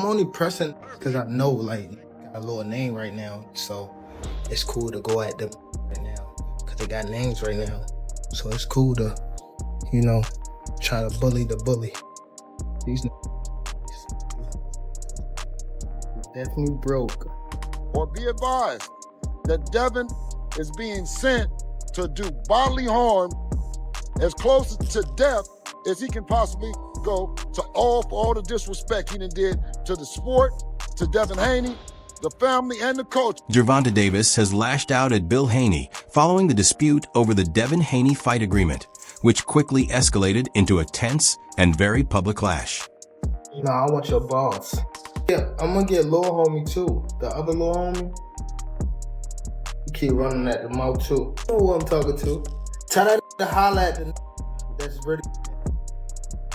only pressing because I know, like, got a little name right now, so it's cool to go at them right now because they got names right now. So it's cool to, you know, try to bully the bully. These definitely broke. Or be advised that Devin is being sent to do bodily harm as close to death as he can possibly go for all the disrespect he done did to the sport, to Devin Haney, the family, and the coach. Gervonta Davis has lashed out at Bill Haney following the dispute over the Devin Haney fight agreement, which quickly escalated into a tense and very public clash. Nah, I want your boss. Yeah, I'm gonna get Lil Homie too. The other Lil Homie. He keep running at the mouth too. You know who I'm talking to. Tell that to holler at the that's really.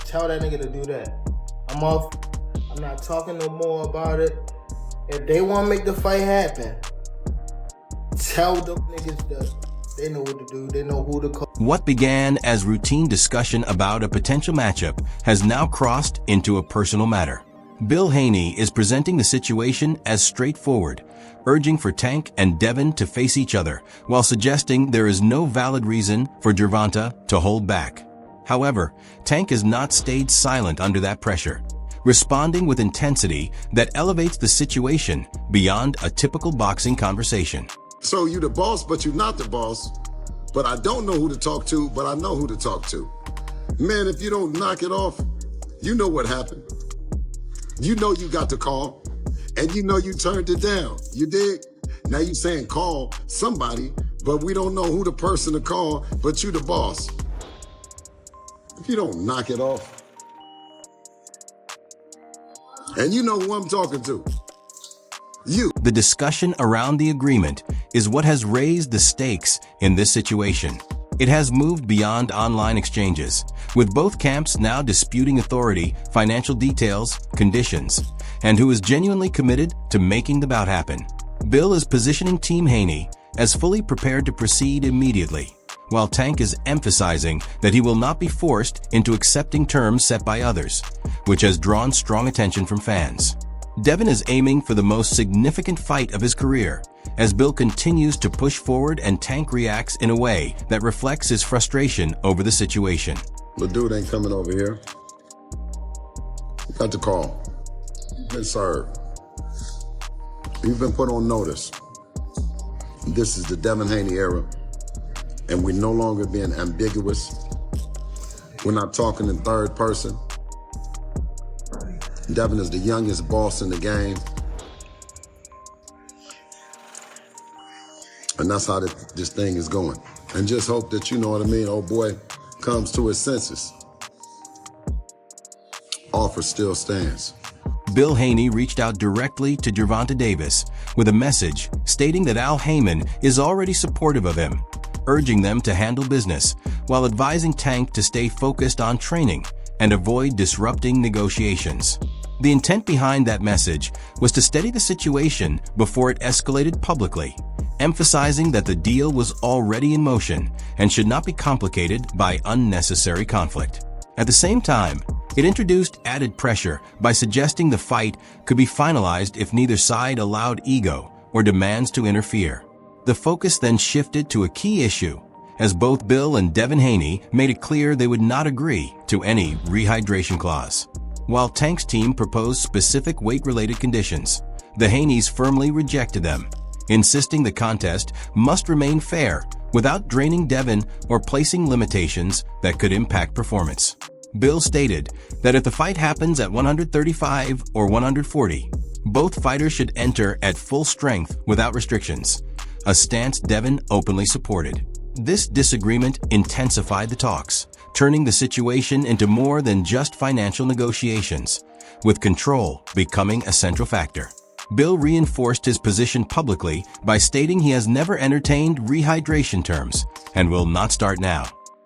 Tell that nigga to do that. I'm off. I'm not talking no more about it. If they want to make the fight happen, tell them niggas that they know what to do. They know who to call. What began as routine discussion about a potential matchup has now crossed into a personal matter. Bill Haney is presenting the situation as straightforward, urging for Tank and Devin to face each other, while suggesting there is no valid reason for Gervonta to hold back. However, Tank has not stayed silent under that pressure, responding with intensity that elevates the situation beyond a typical boxing conversation. So you the boss, but you're not the boss. But I don't know who to talk to, but I know who to talk to. Man, if you don't knock it off, you know what happened. You know you got the call, and you know you turned it down. You dig? Now you saying call somebody, but we don't know who the person to call, but you the boss. If you don't knock it off. And you know who I'm talking to. You. The discussion around the agreement is what has raised the stakes in this situation. It has moved beyond online exchanges, with both camps now disputing authority, financial details, conditions, and who is genuinely committed to making the bout happen. Bill is positioning Team Haney as fully prepared to proceed immediately, while Tank is emphasizing that he will not be forced into accepting terms set by others, which has drawn strong attention from fans. Devin is aiming for the most significant fight of his career, as Bill continues to push forward and Tank reacts in a way that reflects his frustration over the situation. The dude ain't coming over here. Got the call. Been served. You've been put on notice. This is the Devin Haney era, and we're no longer being ambiguous. We're not talking in third person. Devin is the youngest boss in the game. And that's how this thing is going. And just hope that, you know what I mean, old boy comes to his senses. Offer still stands. Bill Haney reached out directly to Gervonta Davis with a message stating that Al Heyman is already supportive of him, urging them to handle business, while advising Tank to stay focused on training and avoid disrupting negotiations. The intent behind that message was to steady the situation before it escalated publicly, emphasizing that the deal was already in motion and should not be complicated by unnecessary conflict. At the same time, it introduced added pressure by suggesting the fight could be finalized if neither side allowed ego or demands to interfere. The focus then shifted to a key issue, as both Bill and Devin Haney made it clear they would not agree to any rehydration clause. While Tank's team proposed specific weight-related conditions, the Haneys firmly rejected them, insisting the contest must remain fair without draining Devin or placing limitations that could impact performance. Bill stated that if the fight happens at 135 or 140, both fighters should enter at full strength without restrictions, a stance Devin openly supported. This disagreement intensified the talks, turning the situation into more than just financial negotiations, with control becoming a central factor. Bill reinforced his position publicly by stating he has never entertained rehydration terms and will not start now.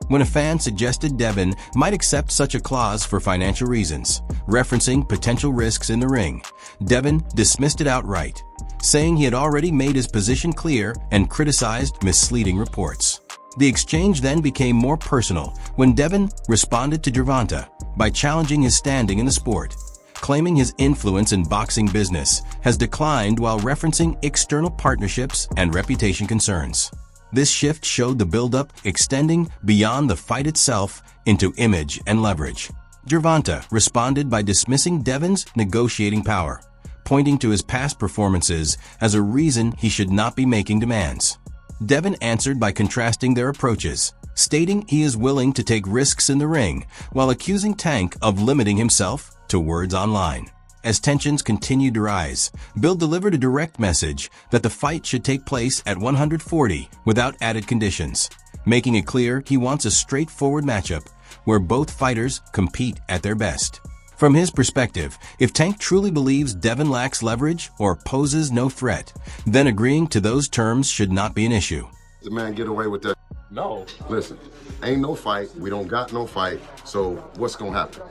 When a fan suggested Devin might accept such a clause for financial reasons, referencing potential risks in the ring, Devin dismissed it outright, saying he had already made his position clear and criticized misleading reports. The exchange then became more personal when Devin responded to Gervonta by challenging his standing in the sport, claiming his influence in boxing business has declined while referencing external partnerships and reputation concerns. This shift showed the buildup extending beyond the fight itself into image and leverage. Gervonta responded by dismissing Devin's negotiating power, pointing to his past performances as a reason he should not be making demands. Devin answered by contrasting their approaches, stating he is willing to take risks in the ring while accusing Tank of limiting himself to words online. As tensions continued to rise, Bill delivered a direct message that the fight should take place at 140 without added conditions, making it clear he wants a straightforward matchup where both fighters compete at their best. From his perspective, if Tank truly believes Devin lacks leverage or poses no threat, then agreeing to those terms should not be an issue. The man get away with that. No. Listen, ain't no fight. We don't got no fight. So what's gonna happen?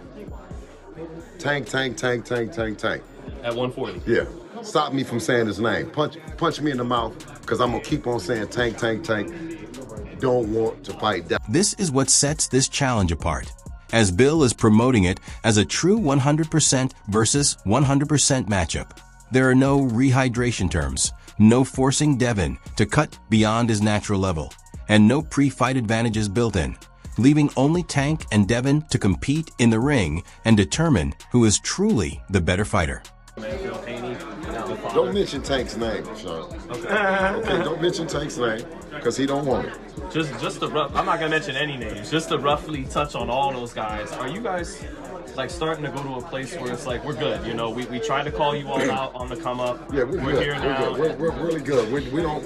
Tank. At 140. Yeah. Stop me from saying his name. Punch me in the mouth, because I'm gonna keep on saying Tank. Don't want to fight that. This is what sets this challenge apart, as Bill is promoting it as a true 100% versus 100% matchup. There are no rehydration terms, no forcing Devin to cut beyond his natural level, and no pre-fight advantages built in, leaving only Tank and Devin to compete in the ring and determine who is truly the better fighter. Bill Haney, Don't mention Tank's name, Sean. Okay, don't mention Tank's name, because he don't want it. just to rough. I'm not gonna mention any names. Just to roughly touch on all those guys. Are you guys like starting to go to a place where it's like we're good? You know, we tried to call you all out on the come up. Yeah, we're good. Here now. We're really good. We don't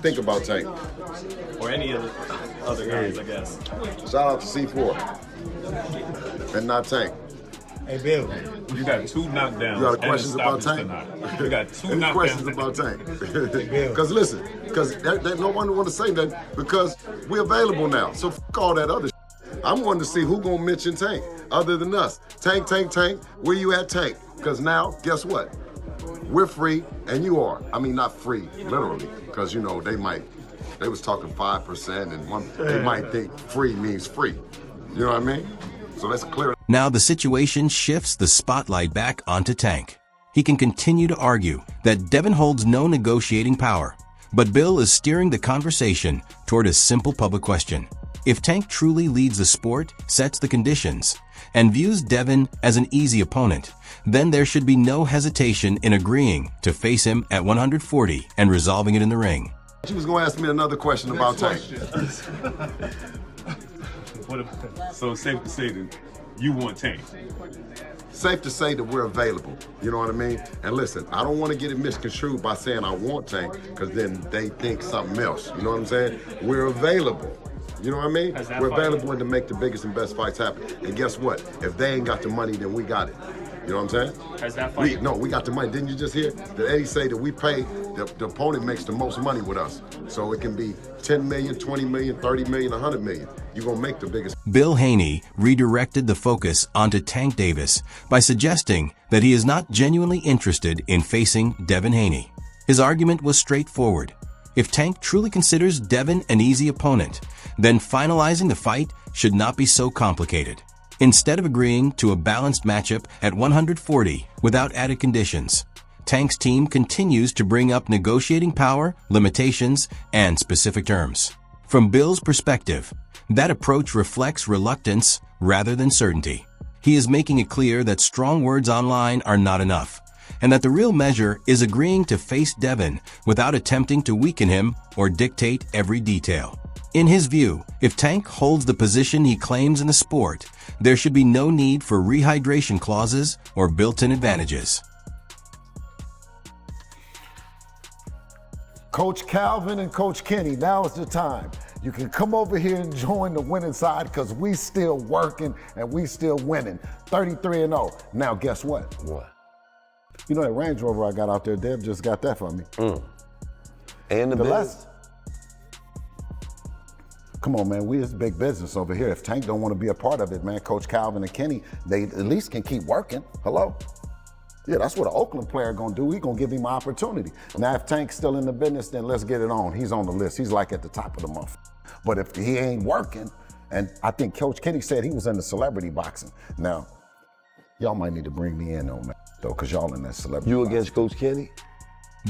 think about Tank. Or any of the other guys, I guess. Shout out to C4 and not Tank. Hey, Bill. You got two knockdowns. You got questions about Tank? You got two Any knockdowns. questions about Tank? Because listen, because no one want to say that because we're available now. So fuck all that other shit. I'm wanting to see who gonna mention Tank other than us. Tank. Where you at, Tank? Because now, guess what? We're free and you are. I mean, not free, literally, because you know they was talking 5% and they might think free means free. You know what I mean? So let's clear it. Now the situation shifts the spotlight back onto Tank. He can continue to argue that Devin holds no negotiating power, but Bill is steering the conversation toward a simple public question. If Tank truly leads the sport, sets the conditions, and views Devin as an easy opponent, then there should be no hesitation in agreeing to face him at 140 and resolving it in the ring. She was gonna ask me another question about Tank. So safe to say that you want Tank. Safe to say that we're available. You know what I mean? And listen, I don't want to get it misconstrued by saying I want Tank, because then they think something else. You know what I'm saying? We're available. You know what I mean? We're available to make the biggest and best fights happen. And guess what? If they ain't got the money, then we got it. You know what I'm saying? Has that fight? We got the money. Didn't you just hear that Eddie say that we pay, the opponent makes the most money with us. So it can be 10 million, 20 million, 30 million, 100 million. You're going to make the biggest. Bill Haney redirected the focus onto Tank Davis by suggesting that he is not genuinely interested in facing Devin Haney. His argument was straightforward. If Tank truly considers Devin an easy opponent, then finalizing the fight should not be so complicated. Instead of agreeing to a balanced matchup at 140 without added conditions, Tank's team continues to bring up negotiating power, limitations, and specific terms. From Bill's perspective, that approach reflects reluctance rather than certainty. He is making it clear that strong words online are not enough, and that the real measure is agreeing to face Devin without attempting to weaken him or dictate every detail. In his view, if Tank holds the position he claims in the sport, there should be no need for rehydration clauses or built-in advantages. Coach Calvin and Coach Kenny, now is the time. You can come over here and join the winning side because we still working and we still winning. 33-0. Now guess what? What? You know that Range Rover I got out there, Deb just got that for me. And the last. Come on, man, we is big business over here. If Tank don't want to be a part of it, man, Coach Calvin and Kenny, they at least can keep working. Hello? Yeah, that's what an Oakland player gonna do. He gonna give him an opportunity. Now, if Tank's still in the business, then let's get it on. He's on the list. He's like at the top of the month. But if he ain't working, and I think Coach Kenny said he was into celebrity boxing. Now, Y'all might need to bring me in on that, though, because y'all in that celebrity. You against Coach Kenny?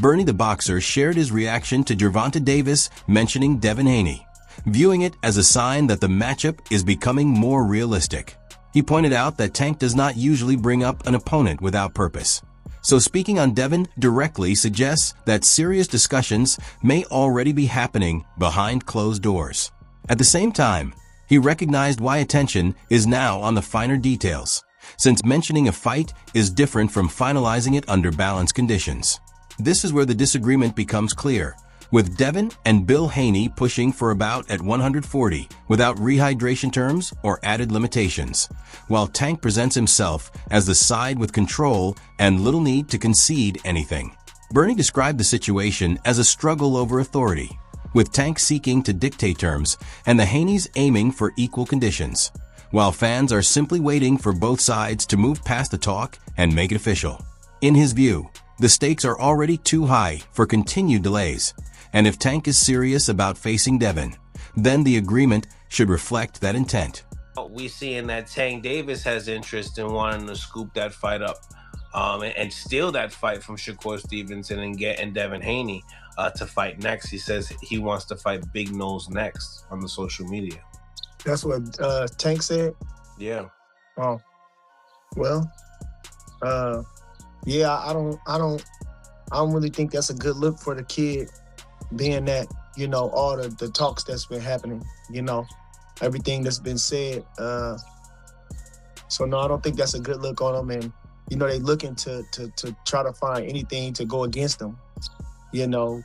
Bernie the boxer shared his reaction to Gervonta Davis mentioning Devin Haney, viewing it as a sign that the matchup is becoming more realistic. He pointed out that Tank does not usually bring up an opponent without purpose. So speaking on Devin directly suggests that serious discussions may already be happening behind closed doors. At the same time, he recognized why attention is now on the finer details, since mentioning a fight is different from finalizing it under balanced conditions. This is where the disagreement becomes clear, with Devin and Bill Haney pushing for a bout at 140 without rehydration terms or added limitations, while Tank presents himself as the side with control and little need to concede anything. Bernie described the situation as a struggle over authority, with Tank seeking to dictate terms and the Haneys aiming for equal conditions, while fans are simply waiting for both sides to move past the talk and make it official. In his view, the stakes are already too high for continued delays, and if Tank is serious about facing Devin, then the agreement should reflect that intent. We seeing that Tank Davis has interest in wanting to scoop that fight up and steal that fight from Shakur Stevenson and getting Devin Haney to fight next. He says he wants to fight Big Nose next on the social media. That's what Tank said? Yeah. Oh. Well, yeah, I don't really think that's a good look for the kid, being that, you know, all the talks that's been happening, you know, everything that's been said. So no, I don't think that's a good look on them. And, you know, they looking to try to find anything to go against them, you know.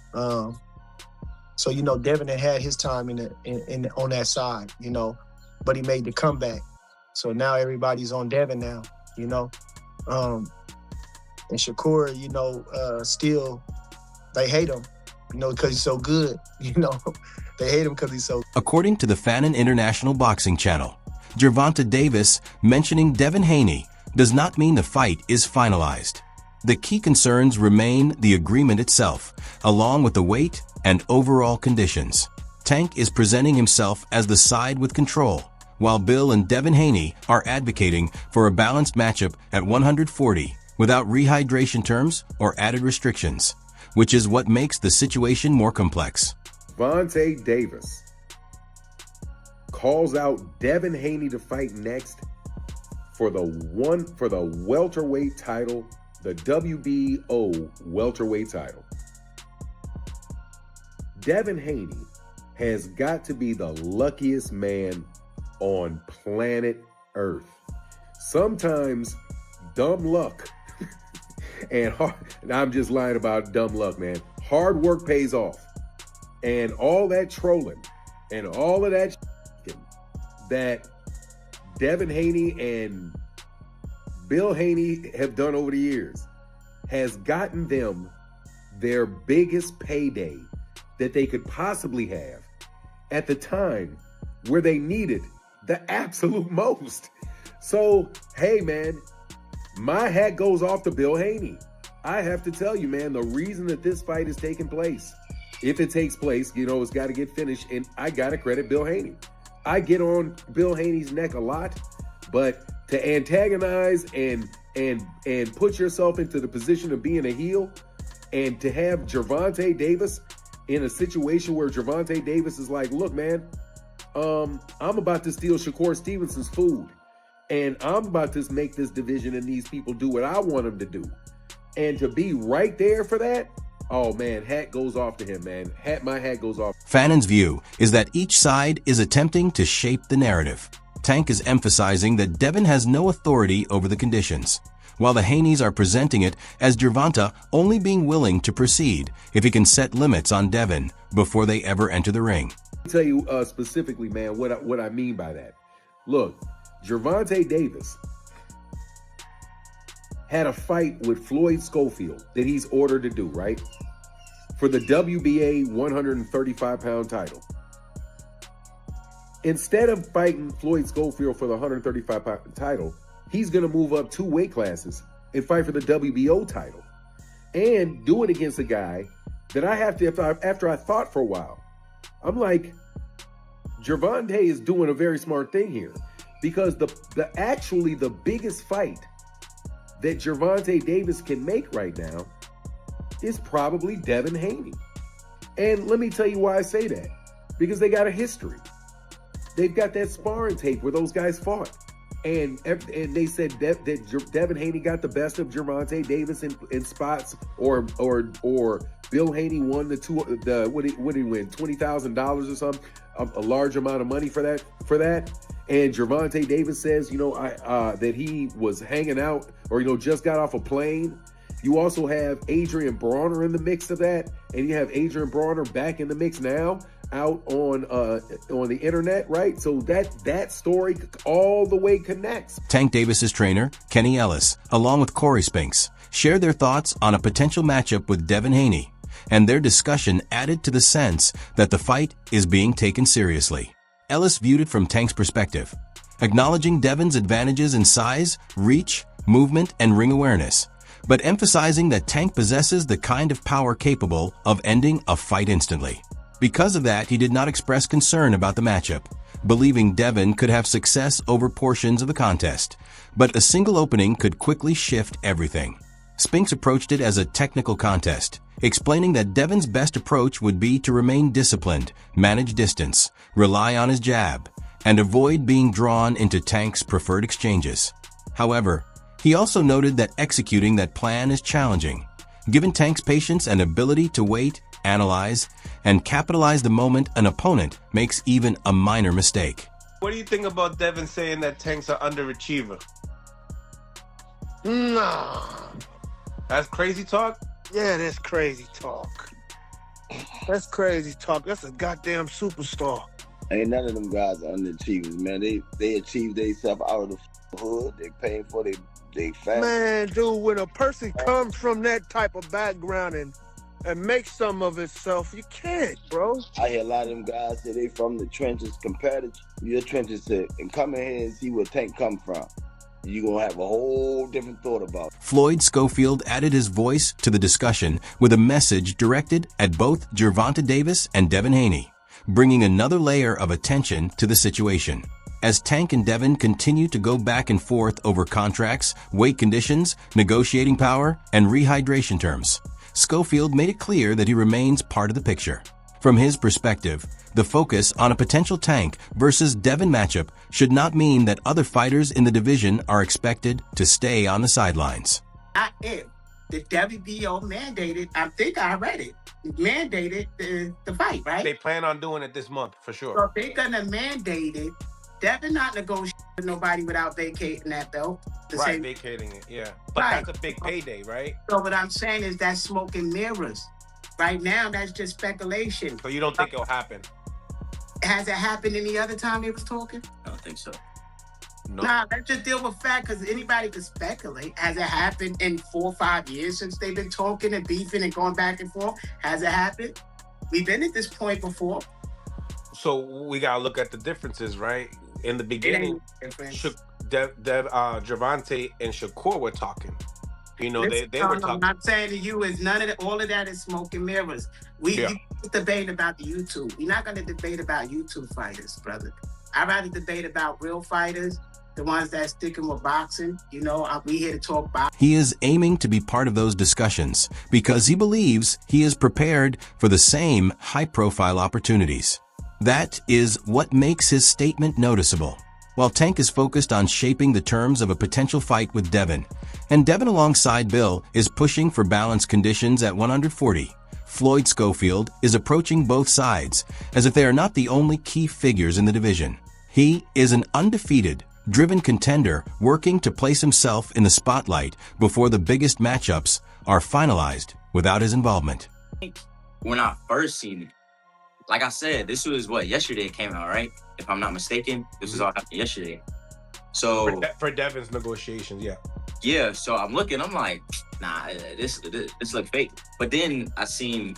So, you know, Devin had his time on that side, you know, but he made the comeback. So now everybody's on Devin now, you know. And Shakur, you know, still, they hate him, you know, because he's so good, you know. They hate him because he's so. According to the Fanon International Boxing Channel, Gervonta Davis mentioning Devin Haney does not mean the fight is finalized. The key concerns remain the agreement itself, along with the weight and overall conditions. Tank is presenting himself as the side with control, while Bill and Devin Haney are advocating for a balanced matchup at 140 without rehydration terms or added restrictions, which is what makes the situation more complex. Gervonta Davis calls out Devin Haney to fight next for the welterweight title, the WBO welterweight title. Devin Haney has got to be the luckiest man on planet Earth. Sometimes dumb luck and I'm just lying about dumb luck, man. Hard work pays off. And all that trolling and all of that that Devin Haney and Bill Haney have done over the years has gotten them their biggest payday that they could possibly have at the time where they needed the absolute most. So, hey, man, my hat goes off to Bill Haney. I have to tell you, man, the reason that this fight is taking place, if it takes place, you know, it's got to get finished, and I got to credit Bill Haney. I get on Bill Haney's neck a lot, but to antagonize and put yourself into the position of being a heel, and to have Gervonta Davis in a situation where Gervonta Davis is like, look, man, I'm about to steal Shakur Stevenson's food, and I'm about to make this division and these people do what I want them to do. And to be right there for that, oh man, hat goes off to him, man. My hat goes off. Fanon's view is that each side is attempting to shape the narrative. Tank is emphasizing that Devin has no authority over the conditions, while the Haneys are presenting it as Gervonta only being willing to proceed if he can set limits on Devin before they ever enter the ring. I'll tell you specifically, man, what I mean by that. Look, Gervonta Davis had a fight with Floyd Schofield that he's ordered to do, right? For the WBA 135-pound title. Instead of fighting Floyd Schofield for the 135-pound title, he's going to move up 2 weight classes and fight for the WBO title. And do it against a guy that I have to, after I thought for a while, I'm like, Gervonta is doing a very smart thing here, because the biggest fight that Gervonta Davis can make right now is probably Devin Haney. And let me tell you why I say that. Because they got a history. They've got that sparring tape where those guys fought. And they said that Devin Haney got the best of Gervonta Davis in spots, or Bill Haney won what did he win, $20,000 or something, a large amount of money for that. And Gervonta Davis says, that he was hanging out or just got off a plane. You also have Adrian Brawner in the mix of that, and you have Adrian Brawner back in the mix now, out on the internet, right? So that story all the way connects. Tank Davis's trainer, Kenny Ellis, along with Corey Spinks, shared their thoughts on a potential matchup with Devin Haney, and their discussion added to the sense that the fight is being taken seriously. Ellis viewed it from Tank's perspective, acknowledging Devin's advantages in size, reach, movement, and ring awareness, but emphasizing that Tank possesses the kind of power capable of ending a fight instantly. Because of that, he did not express concern about the matchup, believing Devin could have success over portions of the contest, but a single opening could quickly shift everything. Spinks approached it as a technical contest, explaining that Devin's best approach would be to remain disciplined, manage distance, rely on his jab, and avoid being drawn into Tank's preferred exchanges. However, he also noted that executing that plan is challenging, given Tank's patience and ability to wait, analyze, and capitalize the moment an opponent makes even a minor mistake. What do you think about Devin saying that Tank's an underachiever? Nah. That's crazy talk? Yeah, that's crazy talk. That's crazy talk. That's a goddamn superstar. Ain't none of them guys are underachievers, man. They achieve themselves out of the hood. They paying for their family. Man, dude, when a person comes from that type of background and makes some of itself, you can't, bro. I hear a lot of them guys say they from the trenches compared to your trenches and come in here and see where Tank come from. You're going to have a whole different thought about it. Floyd Schofield added his voice to the discussion with a message directed at both Gervonta Davis and Devin Haney, bringing another layer of attention to the situation. As Tank and Devin continue to go back and forth over contracts, weight conditions, negotiating power, and rehydration terms, Schofield made it clear that he remains part of the picture. From his perspective, the focus on a potential Tank versus Devin matchup should not mean that other fighters in the division are expected to stay on the sidelines. Not if the WBO mandated, I think I read it, mandated the fight, right? They plan on doing it this month, for sure. So if they're going to mandate it, Devin not negotiating with nobody without vacating that belt. Right, vacating it, yeah. But right. That's a big payday, right? So what I'm saying is that's smoke and mirrors. Right now, that's just speculation. So you don't think it'll happen? Has it happened any other time they was talking? I don't think so. No. Nah, let's just deal with fact, because anybody could speculate. Has it happened in 4 or 5 years since they've been talking and beefing and going back and forth? Has it happened? We've been at this point before. So we gotta look at the differences, right? In the beginning, Gervonta and Shakur were talking. They were talking. I'm not saying to you is all of that is smoke and mirrors. We debate about the YouTube. We're not going to debate about YouTube fighters, brother. I'd rather debate about real fighters, the ones that's sticking with boxing. We here to talk boxing. He is aiming to be part of those discussions because he believes he is prepared for the same high-profile opportunities. That is what makes his statement noticeable. While Tank is focused on shaping the terms of a potential fight with Devin, and Devin alongside Bill is pushing for balanced conditions at 140, Floyd Schofield is approaching both sides as if they are not the only key figures in the division. He is an undefeated, driven contender working to place himself in the spotlight before the biggest matchups are finalized without his involvement. When I first seen it, like I said, this was yesterday it came out, right? If I'm not mistaken, this was all happening yesterday. So for Devin's negotiations, yeah. Yeah, so I'm looking, I'm like, nah, this look fake. But then I think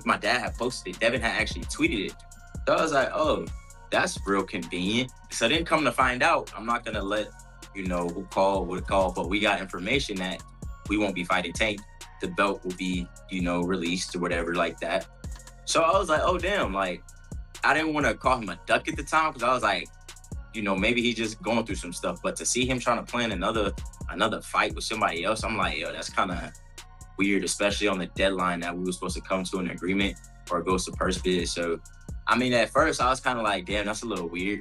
my dad had posted it. Devin had actually tweeted it. So I was like, oh, that's real convenient. So then come to find out, I'm not gonna let, who called, would call, but we got information that we won't be fighting Tank. The belt will be, released or whatever like that. So I was like, oh, damn, I didn't want to call him a duck at the time because I was like, you know, maybe he's just going through some stuff. But to see him trying to plan another fight with somebody else, I'm like, yo, that's kind of weird, especially on the deadline that we were supposed to come to an agreement or go to purse bid. So, I mean, at first I was kind of like, damn, that's a little weird.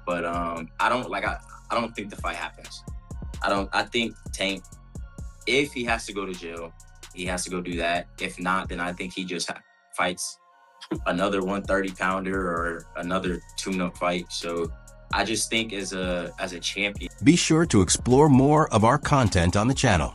But I don't think the fight happens. I think Tank, if he has to go to jail, he has to go do that. If not, then I think he just fights another 130-pounder or another tune-up fight. So I just think as a champion. Be sure to explore more of our content on the channel.